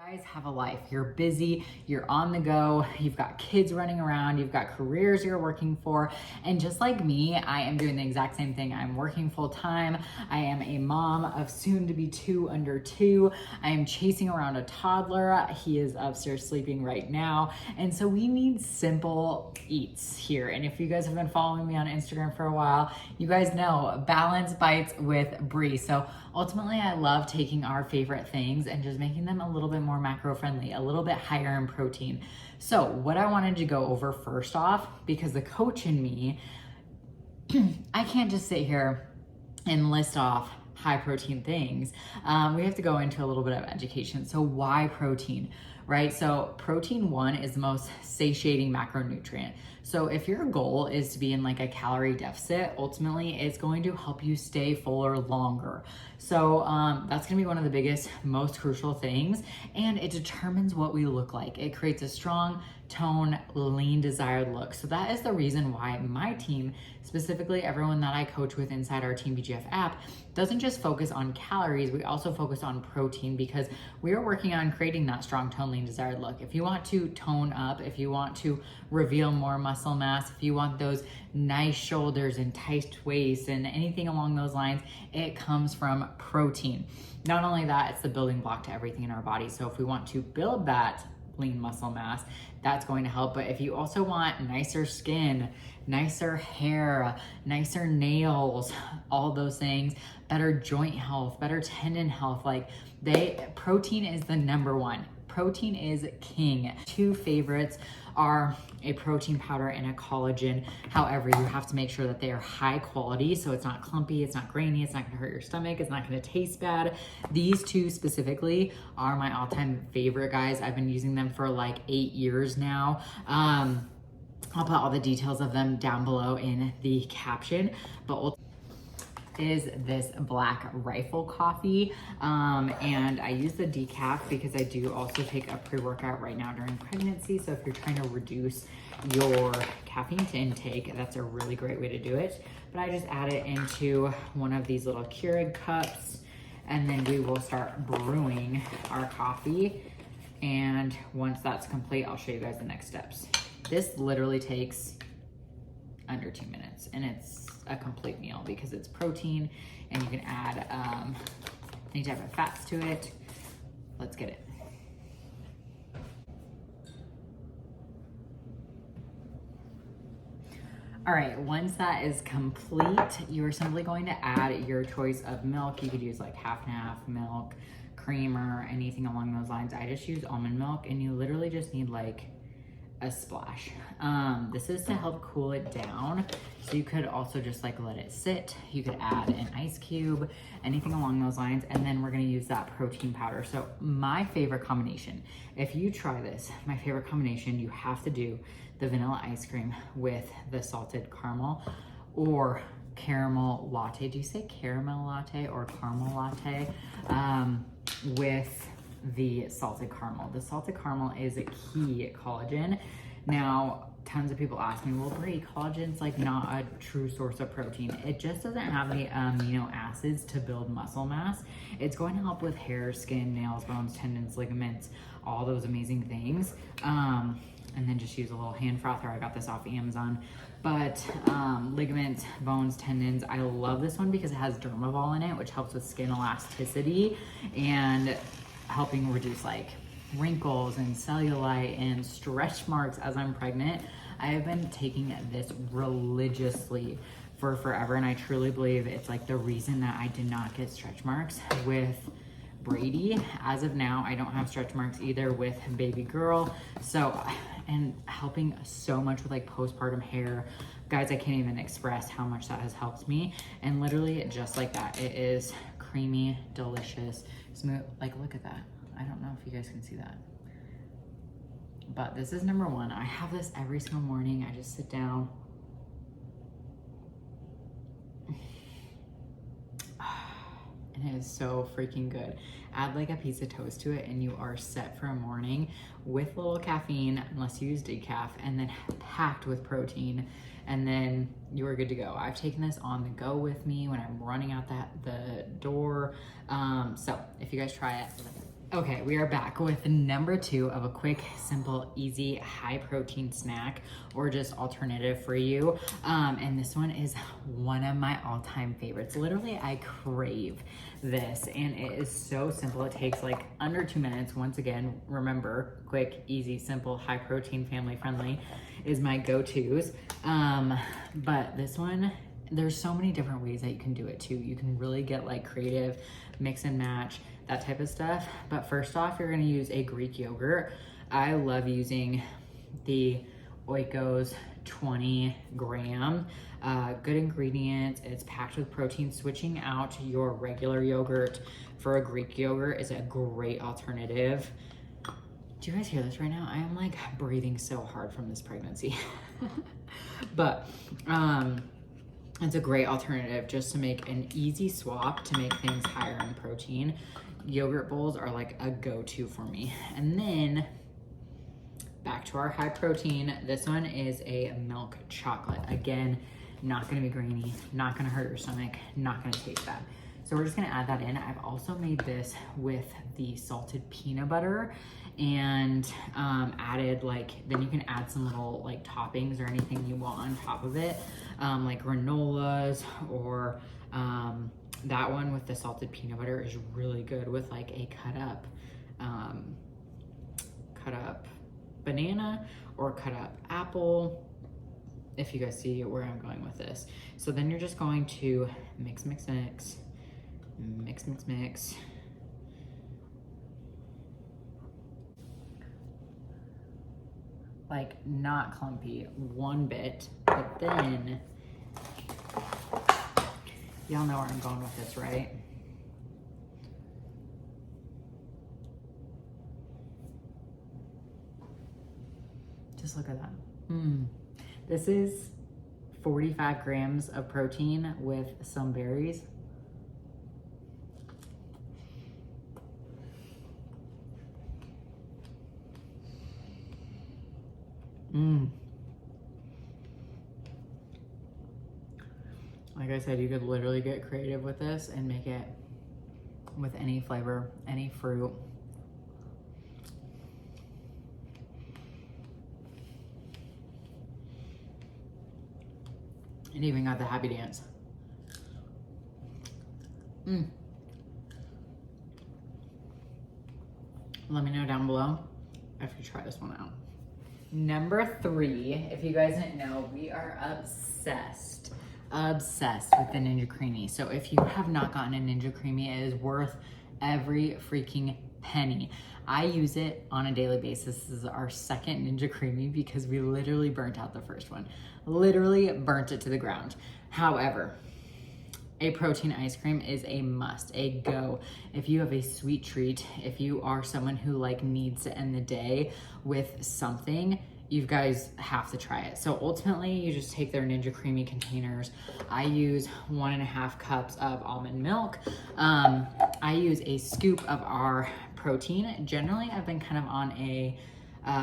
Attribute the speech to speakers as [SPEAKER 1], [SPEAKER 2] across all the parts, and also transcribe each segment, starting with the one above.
[SPEAKER 1] Guys have a life. You're busy, you're on the go, you've got kids running around, you've got careers you're working for, and just like me, I am doing the exact same thing. I'm working full time. I am a mom of soon to be 2 under 2. I am chasing around a toddler. He is upstairs sleeping right now. And so we need simple eats here. And if you guys have been following me on Instagram for a while, you guys know Balance Bites with Bree. So ultimately, I love taking our favorite things and just making them a little bit more macro friendly, a little bit higher in protein. So what I wanted to go over first off, because the coach in me, I can't just sit here and list off high protein things. We have to go into a little bit of education. So why protein, right? So protein 1 is the most satiating macronutrient. So if your goal is to be in like a calorie deficit, ultimately it's going to help you stay fuller longer. So that's gonna be one of the biggest, most crucial things. And it determines what we look like. It creates a strong, tone, lean, desired look. So that is the reason why my team, specifically everyone that I coach with inside our Team BGF app, doesn't just focus on calories, we also focus on protein, because we are working on creating that strong, tone, lean, desired look. If you want to tone up, if you want to reveal more muscle mass, if you want those nice shoulders and tight waist and anything along those lines, it comes from protein. Not only that, it's the building block to everything in our body. So if we want to build that lean muscle mass, that's going to help. But if you also want nicer skin, nicer hair, nicer nails, all those things, better joint health, better tendon health, protein is the number one. Protein is king. 2 favorites are a protein powder and a collagen. However, you have to make sure that they are high quality, so it's not clumpy, it's not grainy, it's not gonna hurt your stomach, it's not gonna taste bad. These 2 specifically are my all-time favorite, guys. I've been using them for like 8 years now. I'll put all the details of them down below in the caption, but is this black rifle coffee, and I use the decaf because I do also take a pre-workout right now during pregnancy. So if you're trying to reduce your caffeine intake, that's a really great way to do it. But I just add it into one of these little Keurig cups, and then we will start brewing our coffee. And once that's complete, I'll show you guys the next steps. This literally takes under 2 minutes, and it's a complete meal because it's protein and you can add any type of fats to it. Let's get it. All right, once that is complete, you're simply going to add your choice of milk. You could use like half and half milk, creamer, anything along those lines. I just use almond milk, and you literally just need like a splash. This is to help cool it down. So you could also just like let it sit. You could add an ice cube, anything along those lines. And then we're gonna use that protein powder. So my favorite combination, if you try this, my favorite combination, you have to do the vanilla ice cream with the salted caramel or caramel latte. Do you say caramel latte or caramel latte? With the salted caramel. The salted caramel is a key collagen. Now, tons of people ask me, well, Brie, collagen's like not a true source of protein. It just doesn't have the amino acids to build muscle mass. It's going to help with hair, skin, nails, bones, tendons, ligaments, all those amazing things. And then just use a little hand frother. I got this off Amazon. But ligaments, bones, tendons, I love this one because it has Dermavol in it, which helps with skin elasticity and helping reduce like wrinkles and cellulite and stretch marks as I'm pregnant. I have been taking this religiously for forever, and I truly believe it's like the reason that I did not get stretch marks with Brady. As of now, I don't have stretch marks either with baby girl. So, and helping so much with like postpartum hair. Guys, I can't even express how much that has helped me. And literally just like that, it is creamy, delicious, smooth. Like, look at that. I don't know if you guys can see that, but this is number 1. I have this every single morning. I just sit down. And it is so freaking good. Add like a piece of toast to it and you are set for a morning with a little caffeine, unless you use decaf, and then packed with protein, and then you are good to go. I've taken this on the go with me when I'm running out the door. So if you guys try it, Okay, we are back with number 2 of a quick, simple, easy, high protein snack or just alternative for you. And this one is one of my all-time favorites. Literally, I crave this and it is so simple. It takes like under 2 minutes. Once again, remember, quick, easy, simple, high protein, family friendly is my go-tos. But this one, there's so many different ways that you can do it too. You can really get like creative, mix and match, that type of stuff. But first off, you're gonna use a Greek yogurt. I love using the Oikos 20 gram. Good ingredients, it's packed with protein. Switching out your regular yogurt for a Greek yogurt is a great alternative. Do you guys hear this right now? I am like breathing so hard from this pregnancy. But it's a great alternative just to make an easy swap to make things higher in protein. Yogurt bowls are like a go-to for me. And then back to our high protein. This one is a milk chocolate. Again, not gonna be grainy, not gonna hurt your stomach, not gonna taste bad. So we're just gonna add that in. I've also made this with the salted peanut butter and added then you can add some little like toppings or anything you want on top of it, like granolas or that one with the salted peanut butter is really good with like a cut up banana or cut up apple, if you guys see where I'm going with this. So then you're just going to mix. Like not clumpy one bit, but then y'all know where I'm going with this, right? Just look at that. This is 45 grams of protein with some berries. Like I said, you could literally get creative with this and make it with any flavor, any fruit. It even got the happy dance. Let me know down below if you try this one out. Number 3, if you guys didn't know, we are obsessed with the Ninja Creami. So if you have not gotten a Ninja Creami, it is worth every freaking penny. I use it on a daily basis. This is our second Ninja Creami because we literally burnt out the first one. Literally burnt it to the ground. However, a protein ice cream is a must, a go. If you have a sweet treat, if you are someone who like needs to end the day with something, you guys have to try it. So ultimately, you just take their Ninja Creami containers. I use 1.5 cups of almond milk. I use a scoop of our protein. Generally, I've been kind of on a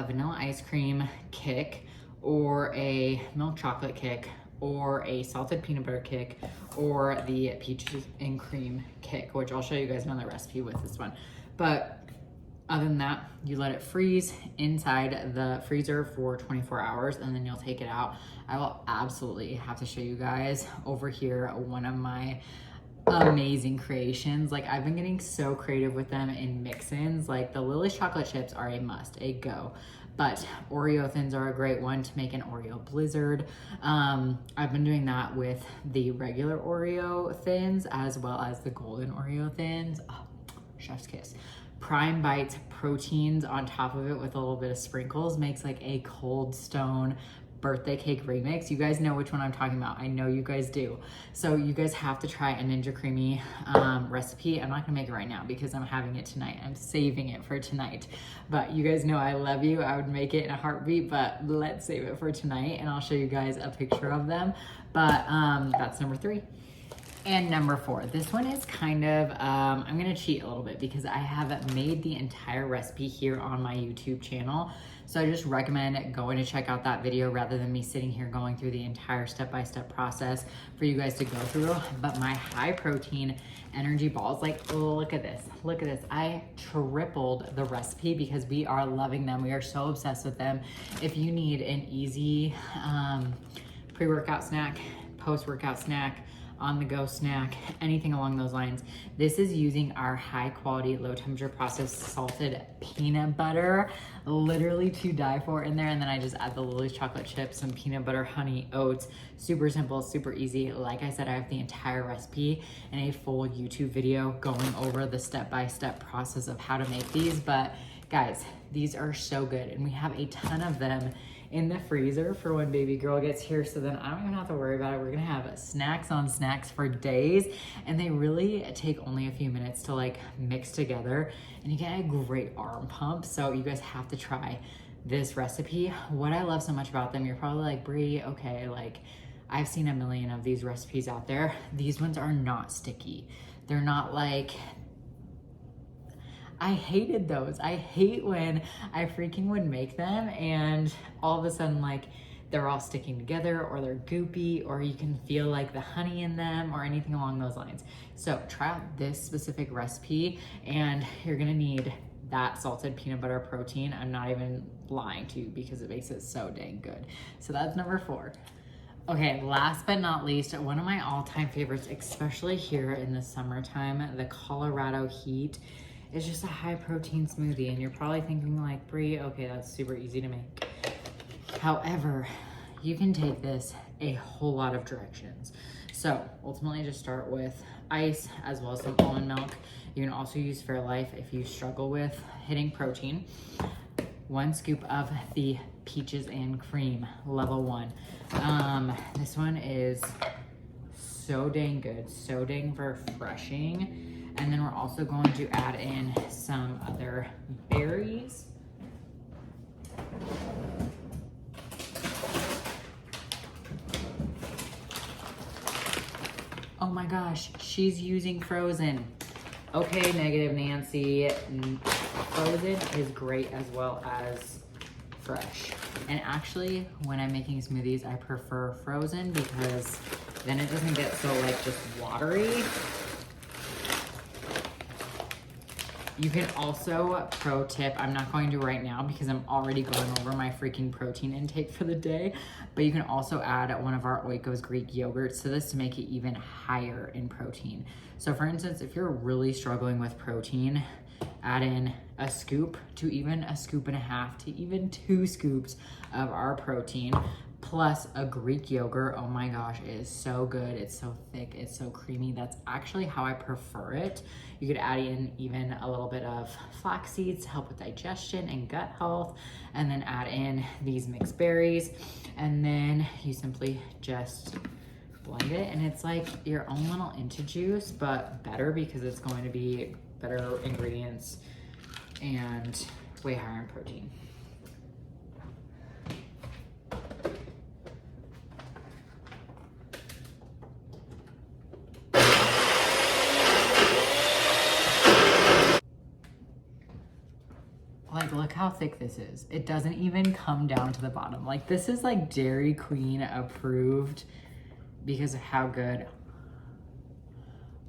[SPEAKER 1] vanilla ice cream kick or a milk chocolate kick or a salted peanut butter kick or the peaches and cream kick, which I'll show you guys another recipe with this one. But other than that, you let it freeze inside the freezer for 24 hours and then you'll take it out. I will absolutely have to show you guys over here one of my amazing creations. Like I've been getting so creative with them in mix-ins. Like the Lily's chocolate chips are a must, a go. But Oreo thins are a great one to make an Oreo blizzard. I've been doing that with the regular Oreo thins as well as the golden Oreo thins. Oh, chef's kiss. Prime Bites proteins on top of it with a little bit of sprinkles makes like a Cold Stone birthday cake remix. You guys know which one I'm talking about. I know you guys do. So you guys have to try a Ninja Creami recipe. I'm not gonna make it right now because I'm having it tonight. I'm saving it for tonight. But you guys know I love you. I would make it in a heartbeat, but let's save it for tonight and I'll show you guys a picture of them. But that's number 3. And number 4, this one is kind of, I'm gonna cheat a little bit because I have made the entire recipe here on my YouTube channel. So I just recommend going to check out that video rather than me sitting here going through the entire step-by-step process for you guys to go through. But my high protein energy balls, like, look at this, look at this. I tripled the recipe because we are loving them. We are so obsessed with them. If you need an easy pre-workout snack, post-workout snack, on-the-go snack, anything along those lines, this is using our high-quality, low-temperature processed salted peanut butter, literally to die for in there. And then I just add the Lily's chocolate chips, some peanut butter, honey, oats. Super simple, super easy. Like I said, I have the entire recipe in a full YouTube video going over the step-by-step process of how to make these. But guys, these are so good, and we have a ton of them in the freezer for when baby girl gets here, so then I don't even have to worry about it. We're gonna have snacks on snacks for days, and they really take only a few minutes to like mix together, and you get a great arm pump. So you guys have to try this recipe. What I love so much about them, you're probably like, Brie, okay, like I've seen a million of these recipes out there. These ones are not sticky. They're not like, I hated those. I hate when I freaking would make them and all of a sudden like they're all sticking together, or they're goopy, or you can feel like the honey in them or anything along those lines. So try out this specific recipe, and you're gonna need that salted peanut butter protein. I'm not even lying to you because it makes it so dang good. So that's number 4. Okay, last but not least, one of my all-time favorites, especially here in the summertime, the Colorado heat. It's just a high protein smoothie, and you're probably thinking like, Brie, okay, that's super easy to make. However, you can take this a whole lot of directions. So ultimately just start with ice as well as some almond milk. You can also use Fairlife if you struggle with hitting protein. 1 scoop of the peaches and cream, level 1. This one is so dang good, so dang refreshing. And then we're also going to add in some other berries. Oh my gosh, she's using frozen. Okay, negative Nancy. Frozen is great as well as fresh. And actually, when I'm making smoothies, I prefer frozen because then it doesn't get so like just watery. You can also, pro tip, I'm not going to right now because I'm already going over my freaking protein intake for the day, but you can also add one of our Oikos Greek yogurts to this to make it even higher in protein. So for instance, if you're really struggling with protein, add in a scoop to even a scoop and a half to even 2 scoops of our protein, plus a Greek yogurt. Oh my gosh, it is so good. It's so thick, it's so creamy. That's actually how I prefer it. You could add in even a little bit of flax seeds to help with digestion and gut health, and then add in these mixed berries, and then you simply just blend it, and it's like your own little Inta juice, but better because it's going to be better ingredients and way higher in protein. Like, look how thick this is. It doesn't even come down to the bottom. Like, this is like Dairy Queen approved because of how good.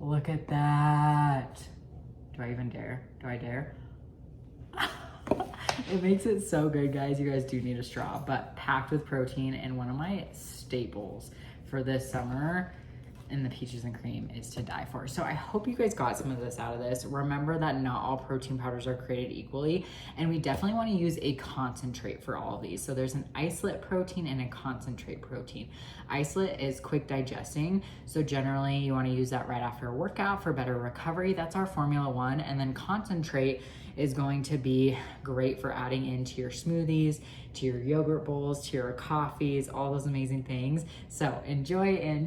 [SPEAKER 1] Look at that. Do I even dare? Do I dare? It makes it so good, guys. You guys do need a straw, but packed with protein, and one of my staples for this summer and the peaches and cream is to die for. So I hope you guys got some of this out of this. Remember that not all protein powders are created equally, and we definitely want to use a concentrate for all of these. So there's an isolate protein and a concentrate protein. Isolate is quick digesting, so generally you want to use that right after a workout for better recovery. That's our Formula 1. And then concentrate is going to be great for adding into your smoothies, to your yogurt bowls, to your coffees, all those amazing things. So enjoy and